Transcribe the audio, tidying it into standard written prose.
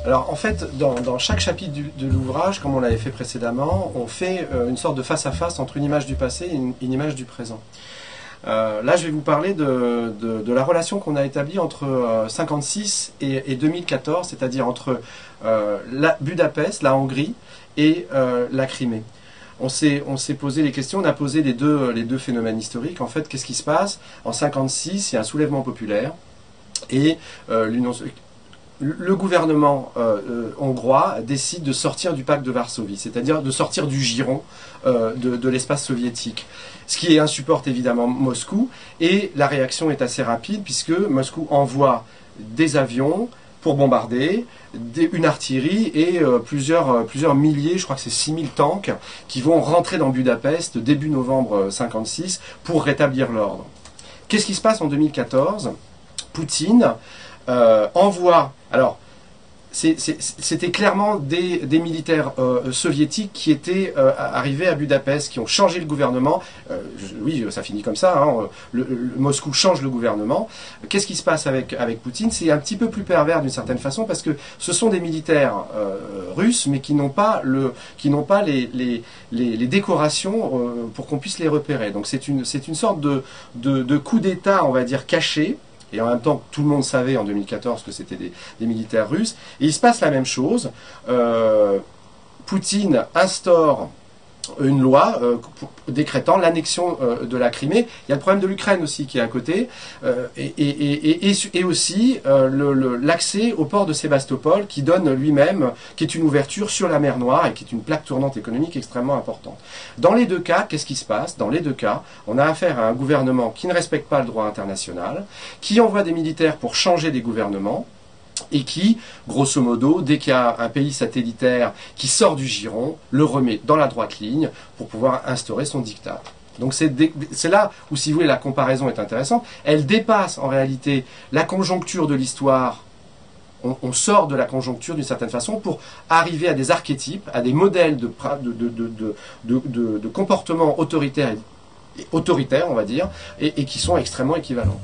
Alors en fait, dans chaque chapitre de l'ouvrage, comme on l'avait fait précédemment, on fait une sorte de face-à-face entre une image du passé et une image du présent. Là, je vais vous parler de la relation qu'on a établie entre 1956 et 2014, c'est-à-dire entre Budapest, la Hongrie, et la Crimée. On s'est posé les questions, on a posé les deux phénomènes historiques. En fait, qu'est-ce qui se passe? En 1956, il y a un soulèvement populaire et le gouvernement hongrois décide de sortir du pacte de Varsovie, c'est-à-dire de sortir du giron de l'espace soviétique. Ce qui insupporte évidemment Moscou, et la réaction est assez rapide puisque Moscou envoie des avions pour bombarder, une artillerie et plusieurs milliers, je crois que c'est 6000 tanks, qui vont rentrer dans Budapest début novembre 1956 pour rétablir l'ordre. Qu'est-ce qui se passe en 2014? Poutine envoie... Alors, c'était clairement des militaires soviétiques qui étaient arrivés à Budapest, qui ont changé le gouvernement. Oui, ça finit comme ça, hein, Moscou change le gouvernement. Qu'est-ce qui se passe avec Poutine? C'est un petit peu plus pervers d'une certaine façon, parce que ce sont des militaires russes, mais qui n'ont pas les décorations pour qu'on puisse les repérer. Donc c'est une sorte de coup d'État, on va dire, caché. Et en même temps, tout le monde savait en 2014 que c'était des militaires russes. Et il se passe la même chose. Poutine instaure une loi décrétant l'annexion de la Crimée. Il y a le problème de l'Ukraine aussi qui est à côté. Et aussi l'accès au port de Sébastopol qui donne lui-même, qui est une ouverture sur la mer Noire et qui est une plaque tournante économique extrêmement importante. Dans les deux cas, qu'est-ce qui se passe? Dans les deux cas, on a affaire à un gouvernement qui ne respecte pas le droit international, qui envoie des militaires pour changer des gouvernements, et qui, grosso modo, dès qu'il y a un pays satellitaire qui sort du giron, le remet dans la droite ligne pour pouvoir instaurer son diktat. Donc c'est là où, si vous voulez, la comparaison est intéressante. Elle dépasse en réalité la conjoncture de l'histoire. On sort de la conjoncture d'une certaine façon pour arriver à des archétypes, à des modèles de comportement autoritaire, on va dire, et qui sont extrêmement équivalents.